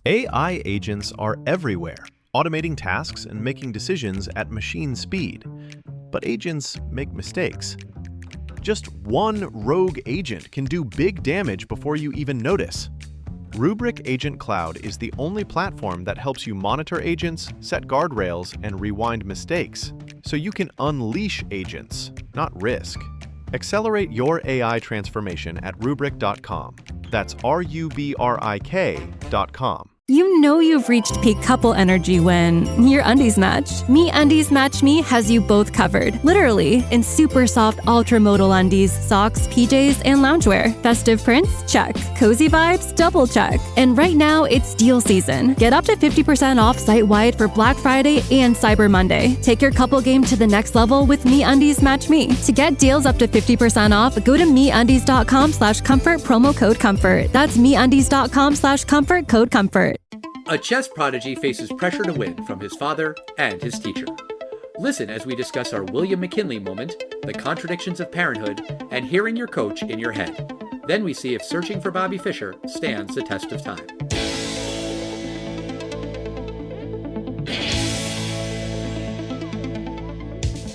AI agents are everywhere, automating tasks and making decisions at machine speed. But agents make mistakes. Just one rogue agent can do big damage before you even notice. Rubrik Agent Cloud is the only platform that helps you monitor agents, set guardrails, and rewind mistakes, so you can unleash agents, not risk. Accelerate your AI transformation at Rubrik.com. That's RUBRIK.com. You know you've reached peak couple energy when your undies match. MeUndies Match Me has you both covered, literally, in super soft ultra-modal undies, socks, PJs, and loungewear. Festive prints? Check. Cozy vibes? Double check. And right now, it's deal season. Get up to 50% off site-wide for Black Friday and Cyber Monday. Take your couple game to the next level with MeUndies Match Me. To get deals up to 50% off, go to MeUndies.com/comfort, promo code COMFORT. That's MeUndies.com/comfort, code COMFORT. A chess prodigy faces pressure to win from his father and his teacher. Listen as we discuss our William McKinley moment, the contradictions of parenthood, and hearing your coach in your head. Then we see if searching for Bobby Fischer stands the test of time.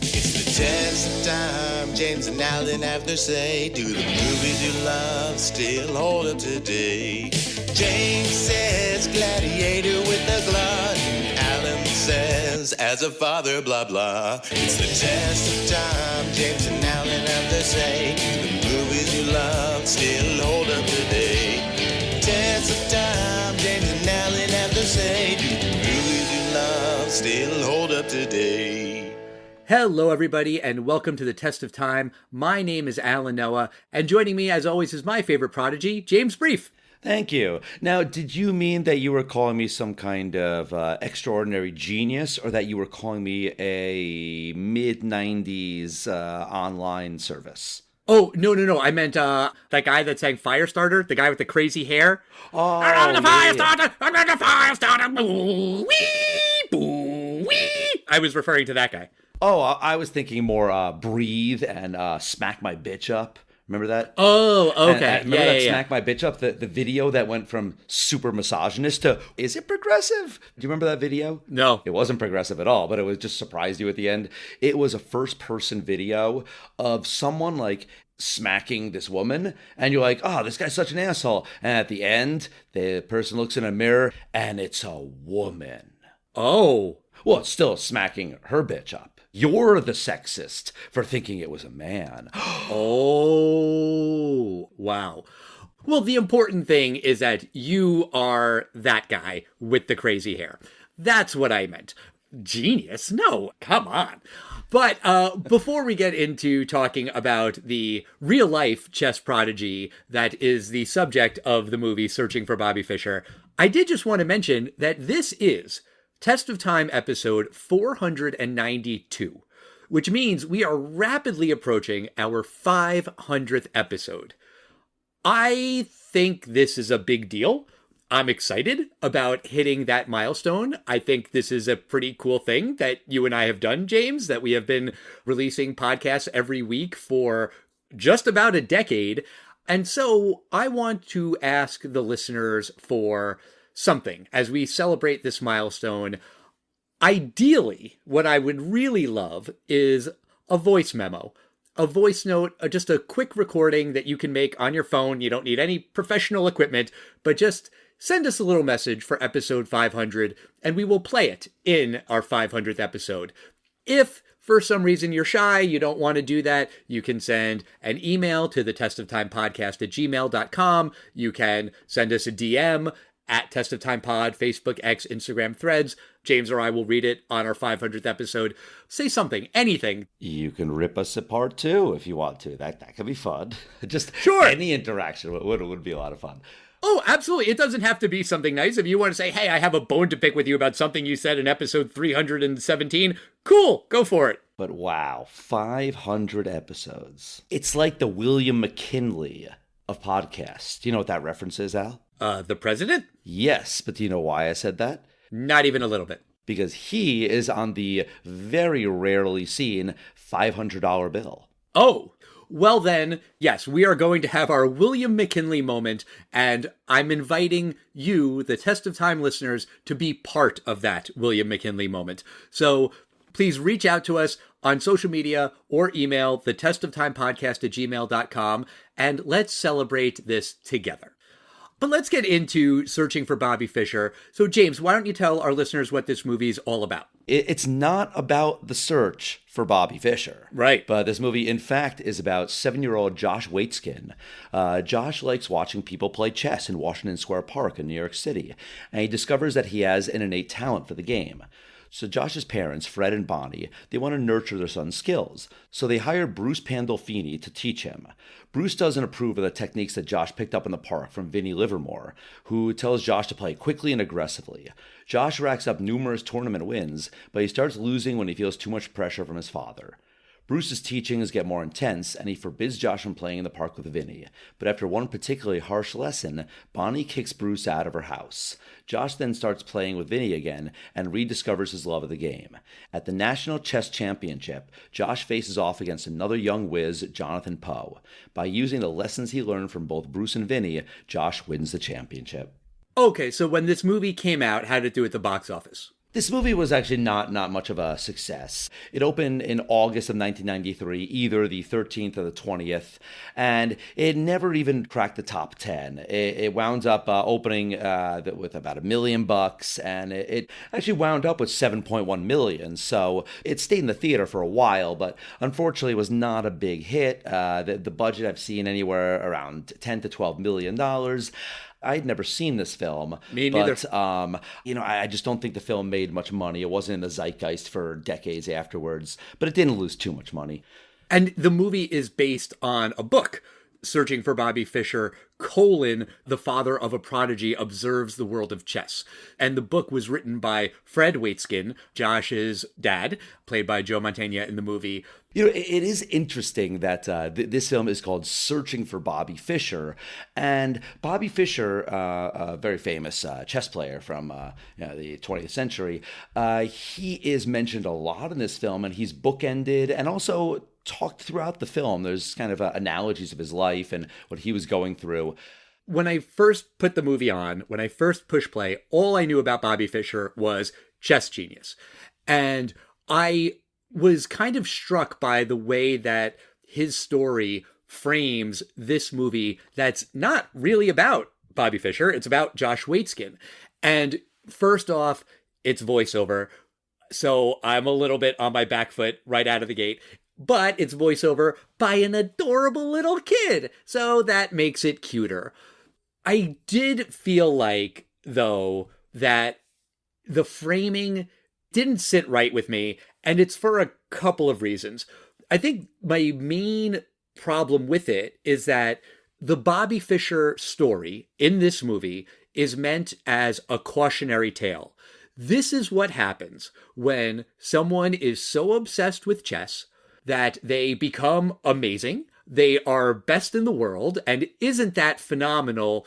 It's the test of time, James and Alan have their say. Do the movies you love still hold up today? James says gladiator with the glove. Alan says as a father blah blah. It's the test of time, James and Alan have their say. Do the movies you love still hold up today? Test of time, James and Alan have their say. Do the movies you love still hold up today? Hello, everybody, and welcome to the Test of Time. My name is Alan Noah, and joining me, as always, is my favorite prodigy, James Brief. Thank you. Now, did you mean that you were calling me some kind of extraordinary genius, or that you were calling me a mid-90s online service? Oh, no. I meant that guy that sang Firestarter, the guy with the crazy hair. Oh, I'm the Firestarter! Yeah. I'm the Firestarter! Boo, wee, boo, wee. I was referring to that guy. Oh, I was thinking more breathe and smack my bitch up. Remember that? Oh, okay. And remember that Smack My Bitch Up, the video that went from super misogynist to, is it progressive? Do you remember that video? No. It wasn't progressive at all, but it was just surprised you at the end. It was a first-person video of someone, like, smacking this woman, and you're like, oh, this guy's such an asshole. And at the end, the person looks in a mirror, and it's a woman. Oh. Well, it's still smacking her bitch up. You're the sexist for thinking it was a man. Oh, wow. Well, the important thing is that you are that guy with the crazy hair. That's what I meant. Genius? No, come on. But before we get into talking about the real-life chess prodigy that is the subject of the movie Searching for Bobby Fischer, I did just want to mention that this is Test of Time episode 492, which means we are rapidly approaching our 500th episode. I think this is a big deal. I'm excited about hitting that milestone. I think this is a pretty cool thing that you and I have done, James, that we have been releasing podcasts every week for just about a decade. And so I want to ask the listeners for something as we celebrate this milestone. Ideally, what I would really love is a voice memo, a voice note, just a quick recording that you can make on your phone. You don't need any professional equipment, but just send us a little message for episode 500, and we will play it in our 500th episode. If for some reason you're shy, you don't want to do that, you can send an email to the testoftimepodcast@gmail.com. You can send us a DM at Test of Time Pod, Facebook, X, Instagram, Threads. James or I will read it on our 500th episode. Say something, anything. You can rip us apart too if you want to. That could be fun. Just sure. Any interaction would be a lot of fun. Oh, absolutely. It doesn't have to be something nice. If you want to say, hey, I have a bone to pick with you about something you said in episode 317, cool, go for it. But wow, 500 episodes. It's like the William McKinley of podcasts. Do you know what that reference is, Al? The president? Yes, but do you know why I said that? Not even a little bit. Because he is on the very rarely seen $500 bill. Oh, Well then, yes, we are going to have our William McKinley moment, and I'm inviting you, the Test of Time listeners, to be part of that William McKinley moment. So please reach out to us on social media or email thetestoftimepodcast@gmail.com, and let's celebrate this together. But let's get into Searching for Bobby Fischer. So James, why don't you tell our listeners what this movie is all about? It's not about the search for Bobby Fischer. Right. But this movie, in fact, is about 7-year-old Josh Waitzkin. Josh likes watching people play chess in Washington Square Park in New York City, and he discovers that he has an innate talent for the game. So Josh's parents, Fred and Bonnie, they want to nurture their son's skills. So they hire Bruce Pandolfini to teach him. Bruce doesn't approve of the techniques that Josh picked up in the park from Vinnie Livermore, who tells Josh to play quickly and aggressively. Josh racks up numerous tournament wins, but he starts losing when he feels too much pressure from his father. Bruce's teachings get more intense, and he forbids Josh from playing in the park with Vinnie. But after one particularly harsh lesson, Bonnie kicks Bruce out of her house. Josh then starts playing with Vinnie again and rediscovers his love of the game. At the National Chess Championship, Josh faces off against another young whiz, Jonathan Poe. By using the lessons he learned from both Bruce and Vinnie, Josh wins the championship. Okay, so when this movie came out, how did it do at the box office? This movie was actually not much of a success. It opened in August of 1993, either the 13th or the 20th, and it never even cracked the top 10. It wound up opening with about $1 million, and it actually wound up with 7.1 million. So it stayed in the theater for a while, but unfortunately was not a big hit. The budget I've seen anywhere around $10 to $12 million. I'd never seen this film. Me neither. But, I just don't think the film made much money. It wasn't in the zeitgeist for decades afterwards, but it didn't lose too much money. And the movie is based on a book, Searching for Bobby Fischer, the father of a prodigy observes the world of chess. And the book was written by Fred Waitzkin, Josh's dad, played by Joe Mantegna in the movie. It is interesting that this film is called Searching for Bobby Fischer. And Bobby Fischer, a very famous chess player from the 20th century, he is mentioned a lot in this film, and he's bookended and also talked throughout the film. There's kind of analogies of his life and what he was going through. When I first put the movie on, when I first pushed play, all I knew about Bobby Fischer was chess genius. And I was kind of struck by the way that his story frames this movie that's not really about Bobby Fischer. It's about Josh Waitzkin. And first off, it's voiceover. So I'm a little bit on my back foot right out of the gate. But it's voiceover by an adorable little kid. So that makes it cuter. I did feel like, though, that the framing didn't sit right with me, and it's for a couple of reasons. I think my main problem with it is that the Bobby Fischer story in this movie is meant as a cautionary tale. This is what happens when someone is so obsessed with chess that they become amazing. They are best in the world, and isn't that phenomenal?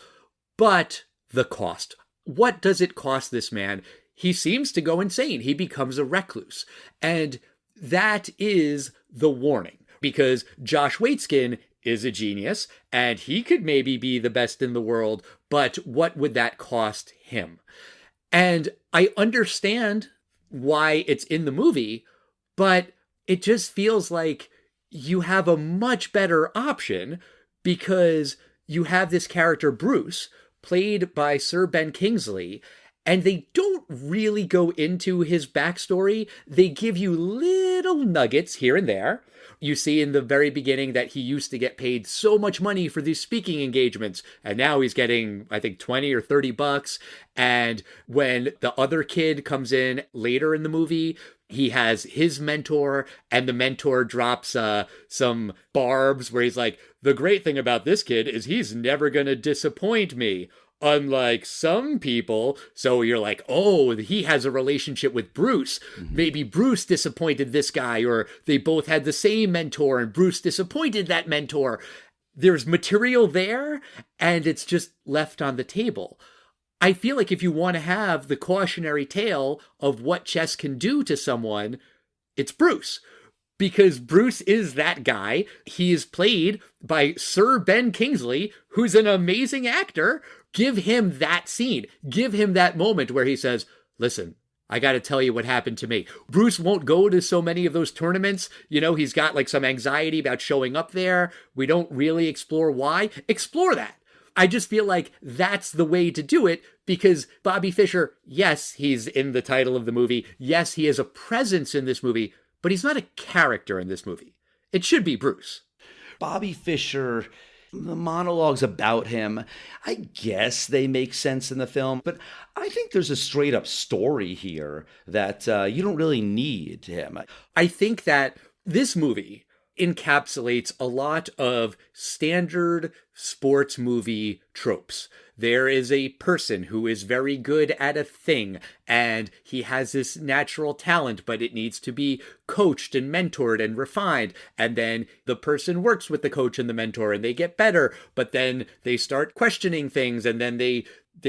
But the cost. What does it cost this man? He seems to go insane. He becomes a recluse. And that is the warning, because Josh Waitzkin is a genius, and he could maybe be the best in the world, but what would that cost him? And I understand why it's in the movie, but it just feels like you have a much better option, because you have this character, Bruce, played by Sir Ben Kingsley, and they don't really go into his backstory. They give you little nuggets here and there. You see in the very beginning that he used to get paid so much money for these speaking engagements, and now he's getting, I think, $20 or $30. And when the other kid comes in later in the movie, he has his mentor, and the mentor drops some barbs where he's like, the great thing about this kid is he's never going to disappoint me, unlike some people. So you're like, oh, he has a relationship with Bruce. Maybe Bruce disappointed this guy, or they both had the same mentor and Bruce disappointed that mentor. There's material there, and it's just left on the table. I feel like if you want to have the cautionary tale of what chess can do to someone, it's Bruce. because Bruce is that guy. He is played by Sir Ben Kingsley, who's an amazing actor. Give him that scene. Give him that moment where he says, listen, I got to tell you what happened to me. Bruce won't go to so many of those tournaments. You know, he's got like some anxiety about showing up there. We don't really explore why. Explore that. I just feel like that's the way to do it, because Bobby Fischer, yes, he's in the title of the movie. Yes, he has a presence in this movie, but he's not a character in this movie. It should be Bruce. Bobby Fischer, the monologues about him, I guess they make sense in the film, but I think there's a straight up story here that you don't really need him. I think that this movie encapsulates a lot of standard sports movie tropes. There is a person who is very good at a thing, and he has this natural talent, but it needs to be coached and mentored and refined. And then the person works with the coach and the mentor, and they get better, but then they start questioning things, and then they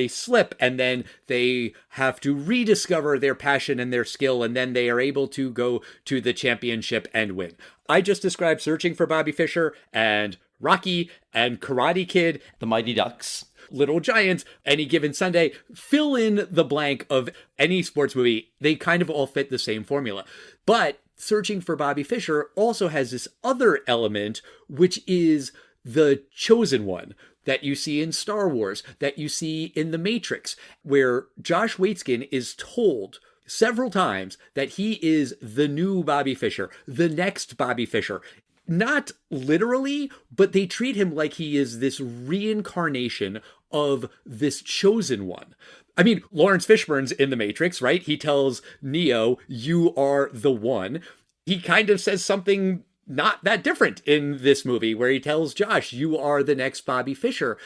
slip, and then they have to rediscover their passion and their skill, and then they are able to go to the championship and win. I just described Searching for Bobby Fischer and Rocky and Karate Kid, The Mighty Ducks, Little Giants, Any Given Sunday. Fill in the blank of any sports movie. They kind of all fit the same formula. But Searching for Bobby Fischer also has this other element, which is the chosen one that you see in Star Wars, that you see in The Matrix, where Josh Waitzkin is told several times that he is the new Bobby Fischer, the next Bobby Fischer. Not literally, but they treat him like he is this reincarnation of this chosen one. I mean, Lawrence Fishburne's in The Matrix, right? He tells Neo, you are the one. He kind of says something not that different in this movie, where he tells Josh, you are the next Bobby Fischer.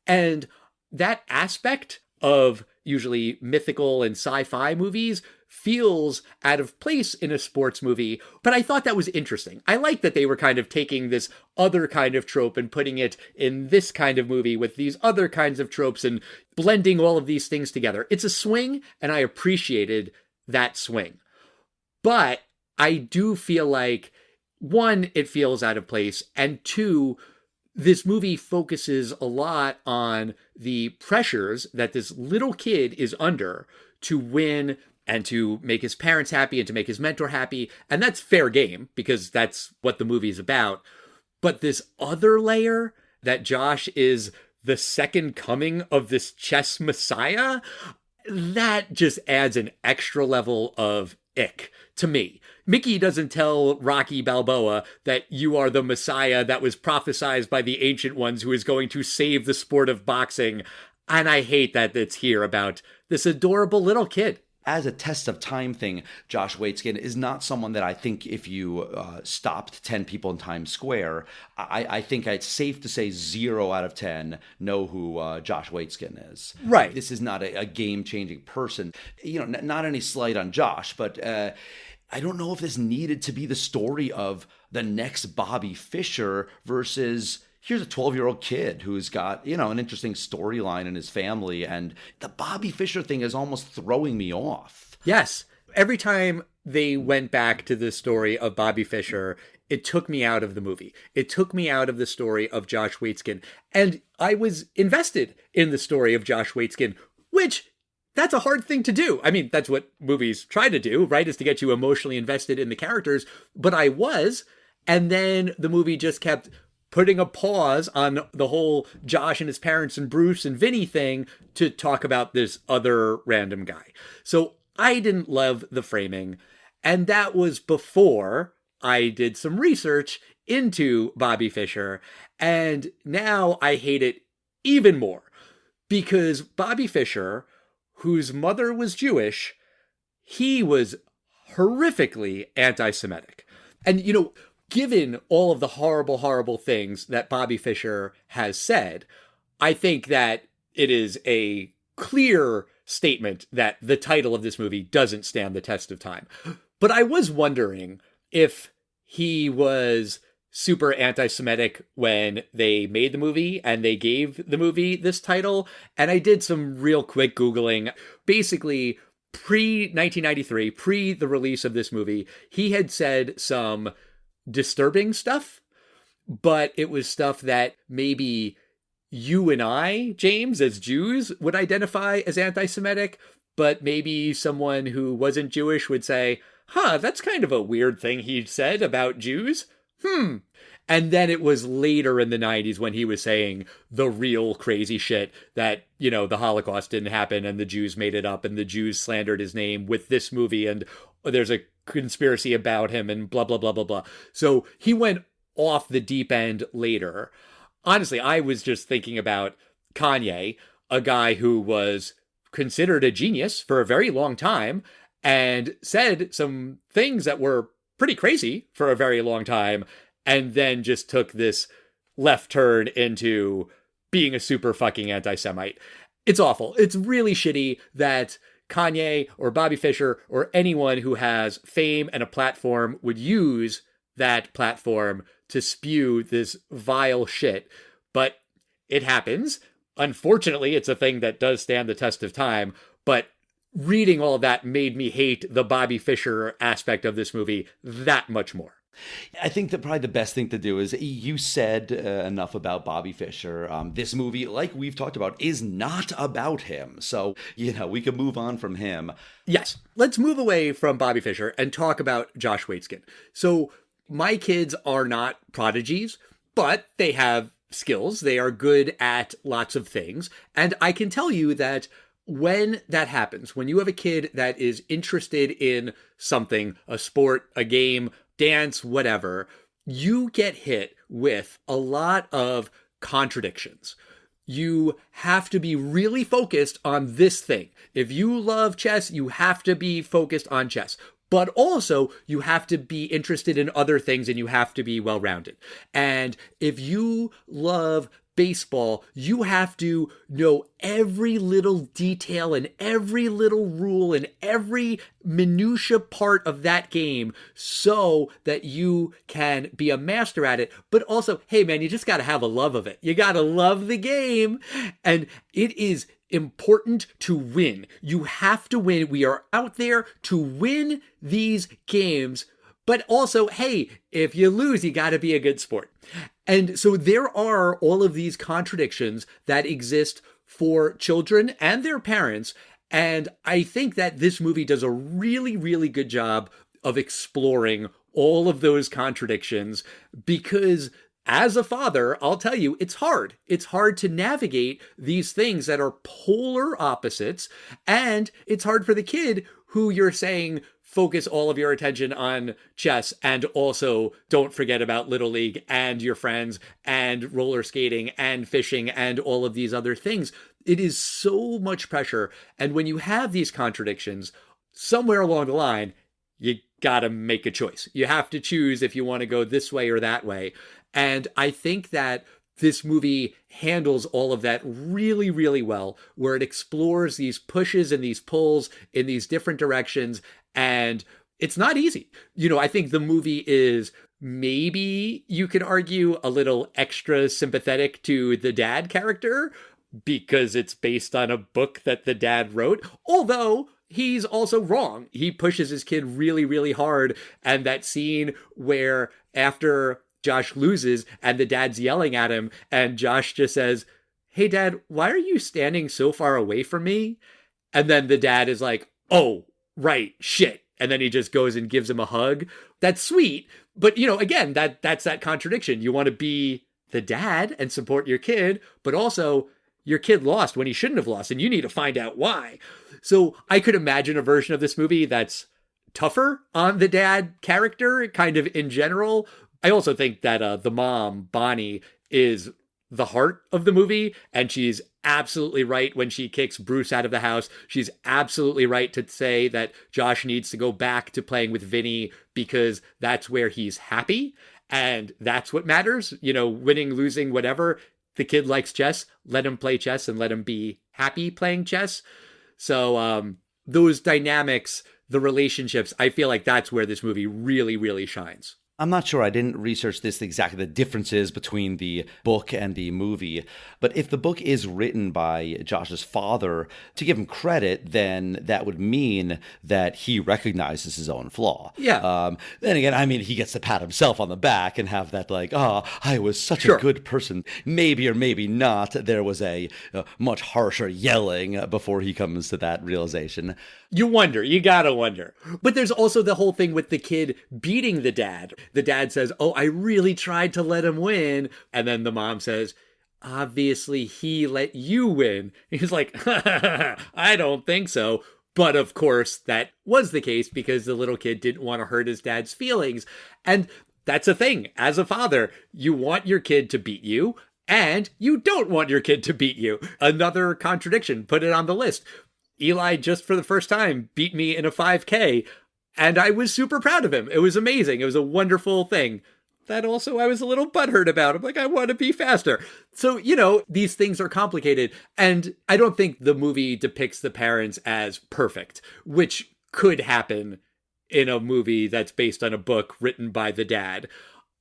And that aspect of usually mythical and sci-fi movies feels out of place in a sports movie, but I thought that was interesting. I like that they were kind of taking this other kind of trope and putting it in this kind of movie with these other kinds of tropes and blending all of these things together. It's a swing, and I appreciated that swing. But I do feel like, one, it feels out of place, and two, this movie focuses a lot on the pressures that this little kid is under to win and to make his parents happy and to make his mentor happy. And that's fair game, because that's what the movie is about. But this other layer, that Josh is the second coming of this chess messiah, that just adds an extra level of ick to me. Mickey doesn't tell Rocky Balboa that you are the messiah that was prophesied by the ancient ones who is going to save the sport of boxing. And I hate that it's here about this adorable little kid. As a test of time thing, Josh Waitzkin is not someone that I think if you stopped 10 people in Times Square, I think it's safe to say 0 out of 10 know who Josh Waitzkin is. Right. This is not a game-changing person. You know, not any slight on Josh, but I don't know if this needed to be the story of the next Bobby Fischer versus here's a 12-year-old kid who's got, you know, an interesting storyline in his family. And the Bobby Fischer thing is almost throwing me off. Yes. Every time they went back to the story of Bobby Fischer, it took me out of the movie. It took me out of the story of Josh Waitzkin. And I was invested in the story of Josh Waitzkin, which that's a hard thing to do. I mean, that's what movies try to do, right? Is to get you emotionally invested in the characters. But I was. And then the movie just kept putting a pause on the whole Josh and his parents and Bruce and Vinny thing to talk about this other random guy. So I didn't love the framing. And that was before I did some research into Bobby Fischer. And now I hate it even more, because Bobby Fischer, whose mother was Jewish, he was horrifically anti-Semitic. And, you know, given all of the horrible, horrible things that Bobby Fischer has said, I think that it is a clear statement that the title of this movie doesn't stand the test of time. But I was wondering if he was super anti-Semitic when they made the movie and they gave the movie this title. And I did some real quick Googling. Basically, pre-1993, pre the release of this movie, he had said some disturbing stuff, but it was stuff that maybe you and I, James, as Jews, would identify as anti-Semitic, but maybe someone who wasn't Jewish would say, that's kind of a weird thing he said about Jews. And then it was later in the 90s when he was saying the real crazy shit that, the Holocaust didn't happen and the Jews made it up and the Jews slandered his name with this movie and there's a conspiracy about him and blah, blah, blah, blah, blah. So he went off the deep end later. Honestly, I was just thinking about Kanye, a guy who was considered a genius for a very long time and said some things that were pretty crazy for a very long time, and then just took this left turn into being a super fucking anti-Semite. It's awful. It's really shitty that Kanye or Bobby Fischer or anyone who has fame and a platform would use that platform to spew this vile shit. But it happens. Unfortunately, it's a thing that does stand the test of time. But reading all of that made me hate the Bobby Fischer aspect of this movie that much more. I think that probably the best thing to do is, you said enough about Bobby Fischer. This movie, like we've talked about, is not about him. So, we can move on from him. Yes. Let's move away from Bobby Fischer and talk about Josh Waitzkin. So my kids are not prodigies, but they have skills. They are good at lots of things. And I can tell you that when that happens, when you have a kid that is interested in something, a sport, a game, dance, whatever, you get hit with a lot of contradictions. You have to be really focused on this thing. If you love chess, you have to be focused on chess. But also, you have to be interested in other things and you have to be well-rounded. And if you love baseball, you have to know every little detail and every little rule and every minutia part of that game so that you can be a master at it. But also, hey man, you just got to have a love of it. You got to love the game. And it is important to win. You have to win. We are out there to win these games. But also, hey, if you lose, you got to be a good sport. And so there are all of these contradictions that exist for children and their parents. And I think that this movie does a really, really good job of exploring all of those contradictions because as a father, I'll tell you, it's hard. It's hard to navigate these things that are polar opposites. And it's hard for the kid who you're saying, focus all of your attention on chess and also don't forget about Little League and your friends and roller skating and fishing and all of these other things. It is so much pressure. And when you have these contradictions, somewhere along the line, you got to make a choice. You have to choose if you want to go this way or that way. And I think that this movie handles all of that really, really well, where it explores these pushes and these pulls in these different directions. And it's not easy. I think the movie is maybe, you could argue, a little extra sympathetic to the dad character because it's based on a book that the dad wrote. Although he's also wrong. He pushes his kid really, really hard. And that scene where after Josh loses and the dad's yelling at him and Josh just says, "Hey dad, why are you standing so far away from me?" And then the dad is like, "Oh, right, shit." And then he just goes and gives him a hug. That's sweet. But, again, that's that contradiction. You want to be the dad and support your kid, but also your kid lost when he shouldn't have lost, and you need to find out why. So I could imagine a version of this movie that's tougher on the dad character, kind of in general. I also think that the mom, Bonnie, is the heart of the movie, and she's absolutely right when she kicks Bruce out of the house. She's absolutely right to say that Josh needs to go back to playing with Vinny because that's where he's happy, and that's what matters. Winning, losing, whatever. The kid likes chess. Let him play chess and let him be happy playing chess. So those dynamics, the relationships, I feel like that's where this movie really, really shines. I'm not sure. I didn't research this exactly, the differences between the book and the movie. But if the book is written by Josh's father, to give him credit, then that would mean that he recognizes his own flaw. Yeah. Then again, I mean, he gets to pat himself on the back and have that like, I was such Sure. a good person. Maybe or maybe not. There was a much harsher yelling before he comes to that realization. You wonder, you gotta wonder. But there's also the whole thing with the kid beating the dad. The dad says, "Oh, I really tried to let him win." And then the mom says, "Obviously he let you win." He's like, "I don't think so." But of course, that was the case because the little kid didn't want to hurt his dad's feelings. And that's a thing. As a father, you want your kid to beat you, and you don't want your kid to beat you. Another contradiction. Put it on the list. Eli, just for the first time, beat me in a 5K, and I was super proud of him. It was amazing. It was a wonderful thing. That also I was a little butthurt about. I'm like, I want to be faster. So, these things are complicated. And I don't think the movie depicts the parents as perfect, which could happen in a movie that's based on a book written by the dad.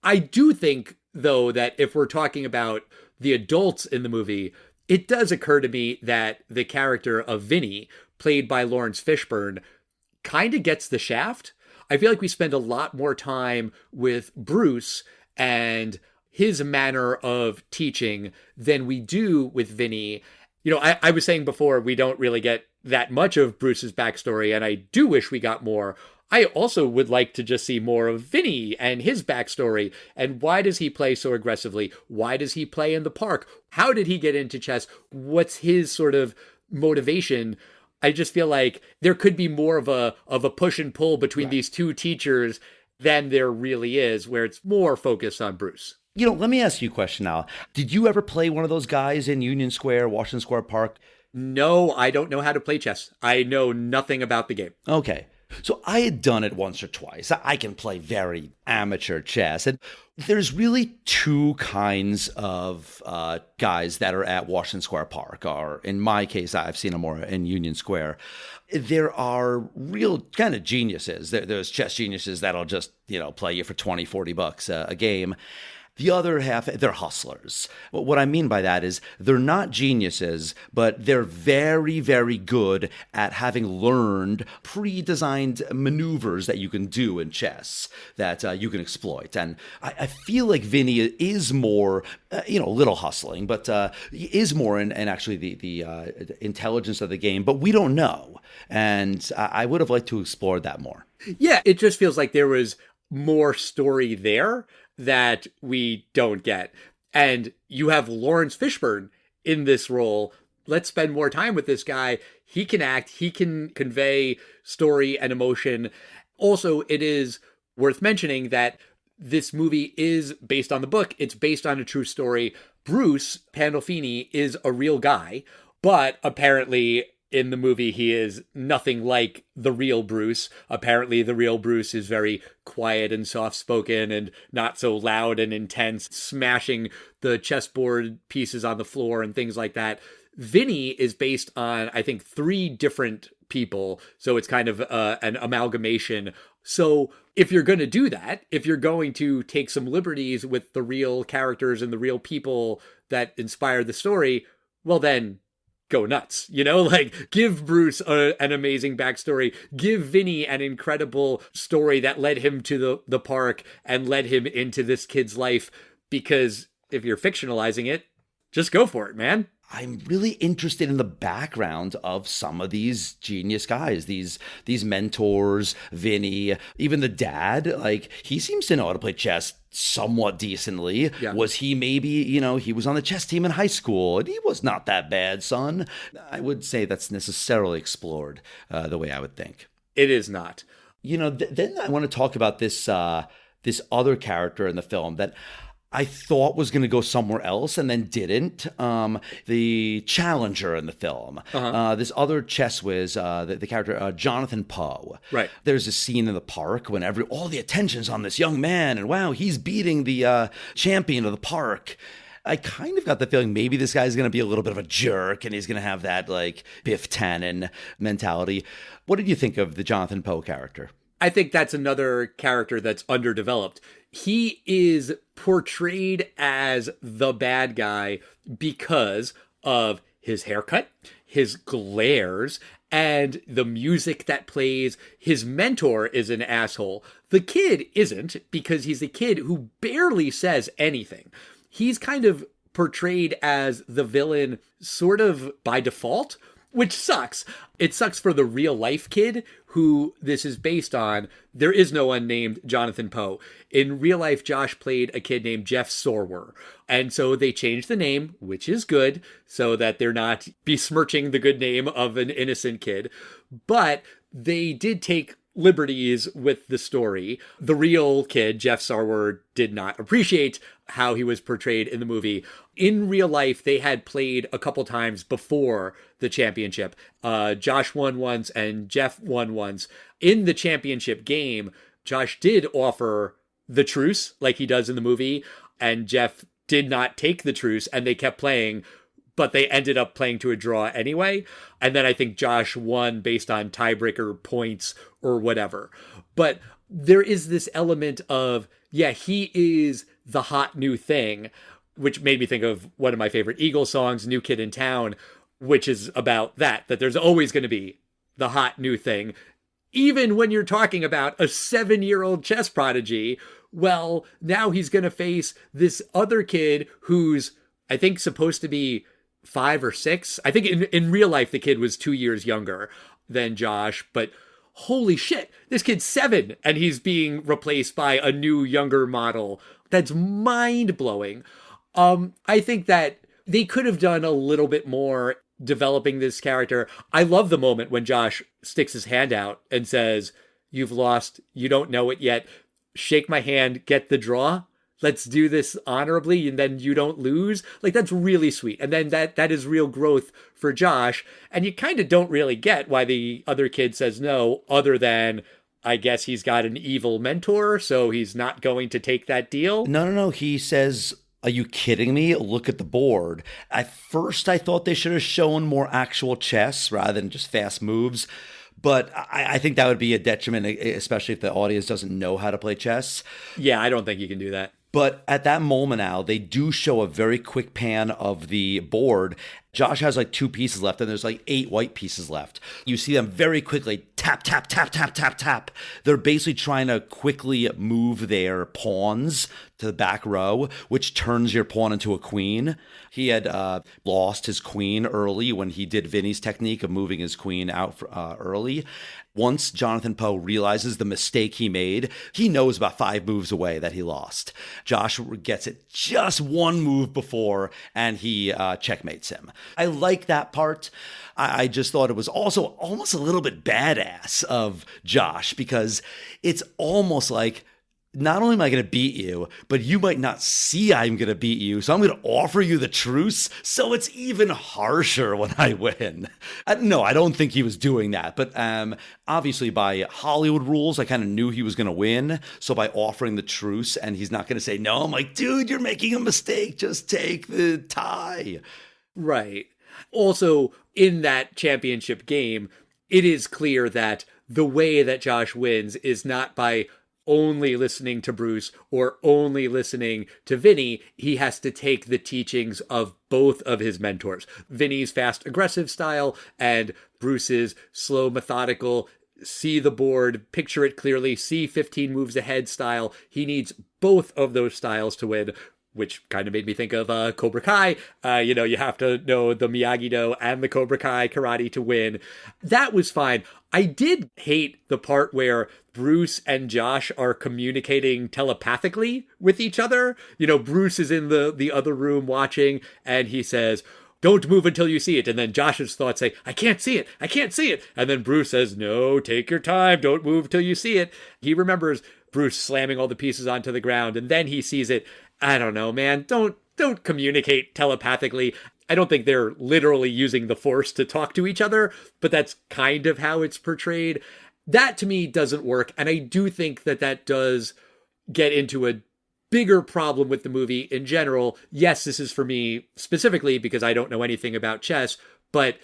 I do think, though, that if we're talking about the adults in the movie, it does occur to me that the character of Vinny, played by Lawrence Fishburne, kind of gets the shaft. I feel like we spend a lot more time with Bruce and his manner of teaching than we do with Vinny. I was saying before, we don't really get that much of Bruce's backstory, and I do wish we got more. I also would like to just see more of Vinny and his backstory. And why does he play so aggressively? Why does he play in the park? How did he get into chess? What's his sort of motivation? I just feel like there could be more of a push and pull between these two teachers than there really is, where it's more focused on Bruce. Let me ask you a question now. Did you ever play one of those guys in Union Square, Washington Square Park? No, I don't know how to play chess. I know nothing about the game. Okay. So I had done it once or twice. I can play very amateur chess. And there's really two kinds of guys that are at Washington Square Park, or in my case, I've seen them more in Union Square. There are real kind of geniuses. There's chess geniuses that'll just, play you for $20-$40 a game. The other half, they're hustlers. What I mean by that is they're not geniuses, but they're very, very good at having learned pre-designed maneuvers that you can do in chess that you can exploit. And I feel like Vinny is more, a little hustling, but is more in actually the intelligence of the game. But we don't know. And I would have liked to explore that more. Yeah, it just feels like there was more story there that we don't get. And you have Lawrence Fishburne in this role. Let's spend more time with this guy. He can act, he can convey story and emotion. Also, it is worth mentioning that this movie is based on the book. It's based on a true story. Bruce Pandolfini is a real guy, but apparently in the movie, he is nothing like the real Bruce. Apparently, the real Bruce is very quiet and soft-spoken and not so loud and intense, smashing the chessboard pieces on the floor and things like that. Vinny is based on, I think, 3 different people, so it's kind of an amalgamation. So if you're going to do that, if you're going to take some liberties with the real characters and the real people that inspire the story, well then, go nuts, give Bruce an amazing backstory, give Vinny an incredible story that led him to the park and led him into this kid's life, because if you're fictionalizing it, just go for it, man. I'm really interested in the background of some of these genius guys, these mentors, Vinny, even the dad. Like, he seems to know how to play chess somewhat decently. Yeah. Was he maybe, he was on the chess team in high school and he was not that bad, son? I would say that's necessarily explored the way I would think. It is not. Then I want to talk about this other character in the film that I thought was going to go somewhere else and then didn't. The challenger in the film. This other chess whiz, the character Jonathan Poe. Right. There's a scene in the park when all the attention's on this young man, and wow, he's beating the champion of the park. I kind of got the feeling maybe this guy's going to be a little bit of a jerk and he's going to have that like Biff Tannen mentality. What did you think of the Jonathan Poe character? I think that's another character that's underdeveloped. He is portrayed as the bad guy because of his haircut, his glares, and the music that plays. His mentor is an asshole. The kid isn't, because he's a kid who barely says anything. He's kind of portrayed as the villain sort of by default, which sucks. It sucks for the real life kid who this is based on. There is no one named Jonathan Poe. In real life, Josh played a kid named Jeff Sorwer. And so they changed the name, which is good, so that they're not besmirching the good name of an innocent kid. But they did take liberties with the story. The real kid, Jeff Sorwer, did not appreciate how he was portrayed in the movie. In real life, they had played a couple times before the championship. Josh won once and Jeff won once. In the championship game, Josh did offer the truce like he does in the movie, and Jeff did not take the truce, and they kept playing, but they ended up playing to a draw anyway. And then I think Josh won based on tiebreaker points or whatever. But there is this element of, yeah, he is the hot new thing, which made me think of one of my favorite Eagles songs, New Kid in Town, which is about that there's always going to be the hot new thing. Even when you're talking about a 7-year-old chess prodigy, well, now he's going to face this other kid who's, I think, supposed to be 5 or 6. I think in real life, the kid was 2 years younger than Josh, but holy shit, this kid's 7 and he's being replaced by a new younger model. That's mind-blowing. I think that they could have done a little bit more developing this character. I love the moment when Josh sticks his hand out and says, "You've lost, you don't know it yet. Shake my hand, get the draw. Let's do this honorably, and then you don't lose." Like, that's really sweet. And then that is real growth for Josh. And you kind of don't really get why the other kid says no, other than, I guess he's got an evil mentor, so he's not going to take that deal. No. He says, "Are you kidding me? Look at the board." At first, I thought they should have shown more actual chess rather than just fast moves. But I think that would be a detriment, especially if the audience doesn't know how to play chess. Yeah, I don't think you can do that. But at that moment, Al, they do show a very quick pan of the board. Josh has like 2 pieces left, and there's like 8 white pieces left. You see them very quickly tap, tap, tap, tap, tap, tap. They're basically trying to quickly move their pawns to the back row, which turns your pawn into a queen. He had lost his queen early when he did Vinny's technique of moving his queen out early. Once Jonathan Poe realizes the mistake he made, he knows about 5 moves away that he lost. Josh gets it just 1 move before, and he checkmates him. I like that part. I just thought it was also almost a little bit badass of Josh, because it's almost like, not only am I going to beat you, but you might not see I'm going to beat you, so I'm going to offer you the truce, so it's even harsher when I win. No, I don't think he was doing that, but obviously by Hollywood rules, I kind of knew he was going to win, so by offering the truce, and he's not going to say no, I'm like, dude, you're making a mistake, just take the tie. Right. Also, in that championship game, it is clear that the way that Josh wins is not by only listening to Bruce or only listening to Vinny. He has to take the teachings of both of his mentors. Vinny's fast, aggressive style and Bruce's slow, methodical, see the board, picture it clearly, see 15 moves ahead style. He needs both of those styles to win, which kind of made me think of Cobra Kai. You have to know the Miyagi-Do and the Cobra Kai karate to win. That was fine. I did hate the part where Bruce and Josh are communicating telepathically with each other. Bruce is in the other room watching, and he says, "Don't move until you see it." And then Josh's thoughts say, "I can't see it. I can't see it." And then Bruce says, "No, take your time. Don't move till you see it." He remembers Bruce slamming all the pieces onto the ground, and then he sees it. I don't know, man. Don't communicate telepathically. I don't think they're literally using the Force to talk to each other, but that's kind of how it's portrayed. That, to me, doesn't work. And I do think that does get into a bigger problem with the movie in general. Yes, this is for me specifically because I don't know anything about chess, but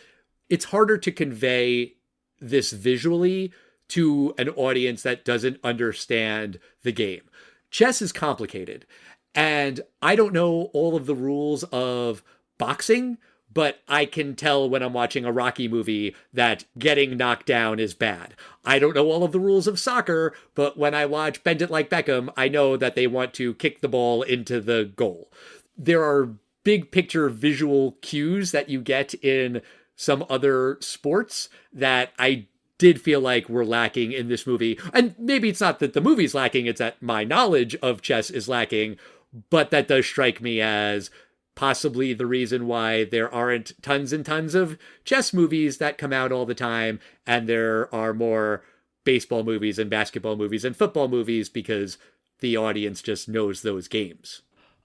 it's harder to convey this visually to an audience that doesn't understand the game. Chess is complicated, and I don't know all of the rules of boxing, but I can tell when I'm watching a Rocky movie that getting knocked down is bad. I don't know all of the rules of soccer, but when I watch Bend It Like Beckham, I know that they want to kick the ball into the goal. There are big picture visual cues that you get in some other sports that I did feel like were lacking in this movie. And maybe it's not that the movie's lacking, it's that my knowledge of chess is lacking, but that does strike me as possibly the reason why there aren't tons and tons of chess movies that come out all the time, and there are more baseball movies and basketball movies and football movies, because the audience just knows those games.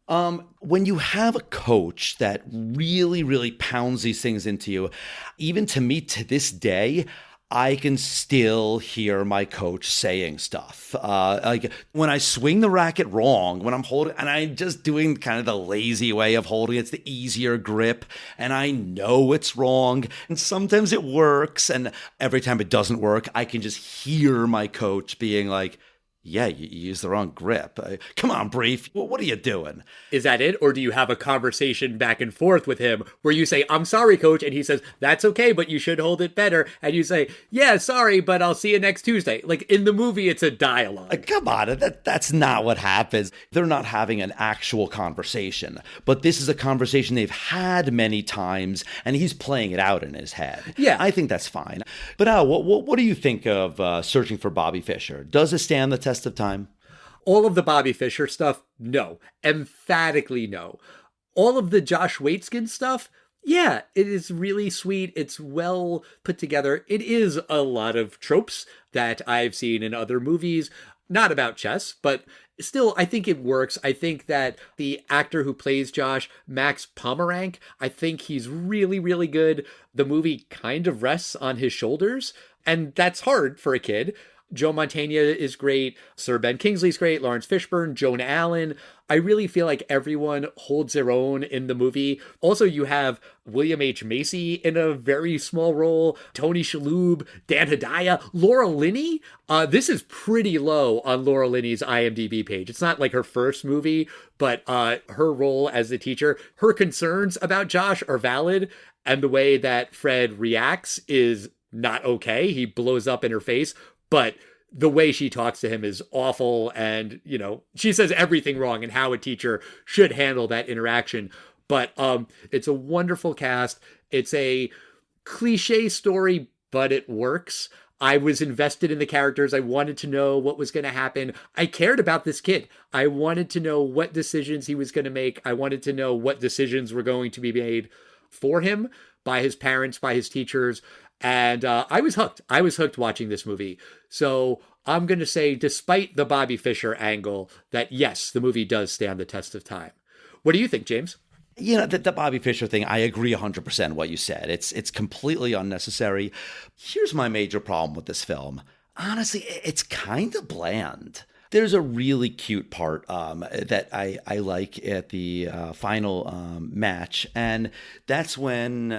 When you have a coach that really, really pounds these things into you, even to me to this day, I can still hear my coach saying stuff. Like when I swing the racket wrong, when I'm holding, and I'm just doing kind of the lazy way of holding, it's the easier grip, and I know it's wrong, and sometimes it works, and every time it doesn't work, I can just hear my coach being like, yeah, you used the wrong grip. Come on, Brief. What are you doing? Is that it? Or do you have a conversation back and forth with him where you say, I'm sorry, coach. And he says, that's okay, but you should hold it better. And you say, yeah, sorry, but I'll see you next Tuesday. Like in the movie, it's a dialogue. Come on, that's not what happens. They're not having an actual conversation. But this is a conversation they've had many times, and he's playing it out in his head. Yeah. I think that's fine. But Al, what do you think of Searching for Bobby Fischer? Does it stand the test of time? All of the Bobby Fischer stuff, no. Emphatically no. All of the Josh Waitzkin stuff, yeah, it is really sweet. It's well put together. It is a lot of tropes that I've seen in other movies, not about chess, but still, I think it works. I think that the actor who plays Josh, Max Pomerank, I think he's really, really good. The movie kind of rests on his shoulders, and that's hard for a kid. Joe Mantegna is great. Sir Ben Kingsley's great. Lawrence Fishburne, Joan Allen. I really feel like everyone holds their own in the movie. Also, you have William H. Macy in a very small role. Tony Shalhoub, Dan Hedaya, Laura Linney. This is pretty low on Laura Linney's IMDb page. It's not like her first movie, but her role as the teacher, her concerns about Josh are valid. And the way that Fred reacts is not okay. He blows up in her face. But the way she talks to him is awful. And, you know, she says everything wrong and how a teacher should handle that interaction. But it's a wonderful cast. It's a cliche story, but it works. I was invested in the characters. I wanted to know what was going to happen. I cared about this kid. I wanted to know what decisions he was going to make. I wanted to know what decisions were going to be made for him by his parents, by his teachers. And I was hooked. I was hooked watching this movie. So I'm going to say, despite the Bobby Fischer angle, that yes, the movie does stand the test of time. What do you think, James? You know, the Bobby Fischer thing, I agree 100% what you said. It's completely unnecessary. Here's my major problem with this film. Honestly, it's kind of bland. There's a really cute part that I like at the final match, and that's when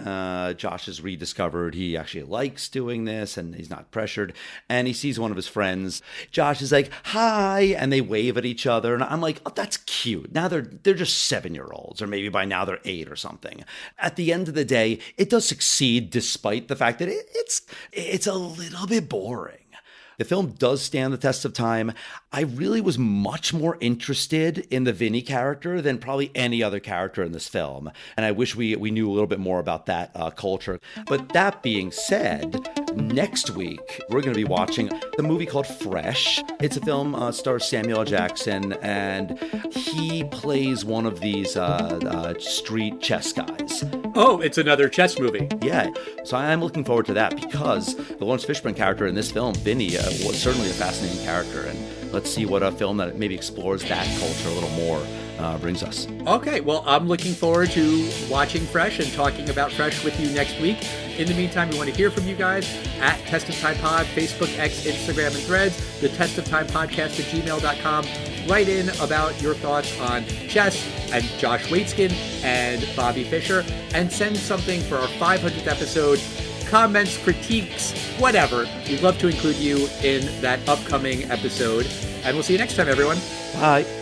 Josh has rediscovered he actually likes doing this, and he's not pressured, and he sees one of his friends. Josh is like, hi, and they wave at each other, and I'm like, oh, that's cute. Now they're just 7-year-olds, or maybe by now they're 8 or something. At the end of the day, it does succeed despite the fact that it's a little bit boring. The film does stand the test of time. I really was much more interested in the Vinny character than probably any other character in this film. And I wish we knew a little bit more about that culture. But that being said, next week, we're going to be watching the movie called Fresh. It's a film stars Samuel L. Jackson, and he plays one of these street chess guys. Oh, it's another chess movie. Yeah, so I'm looking forward to that because the Lawrence Fishburne character in this film, Vinny, was certainly a fascinating character. And let's see what a film that maybe explores that culture a little more brings us. Okay, well, I'm looking forward to watching Fresh and talking about Fresh with you next week. In the meantime, we want to hear from you guys at Test of Time Pod, Facebook, X, Instagram, and Threads, the Test of Time Podcast at gmail.com. Write in about your thoughts on chess and Josh Waitzkin and Bobby Fischer, and send something for our 500th episode. comments, critiques, whatever. We'd love to include you in that upcoming episode. And we'll see you next time, everyone. Bye.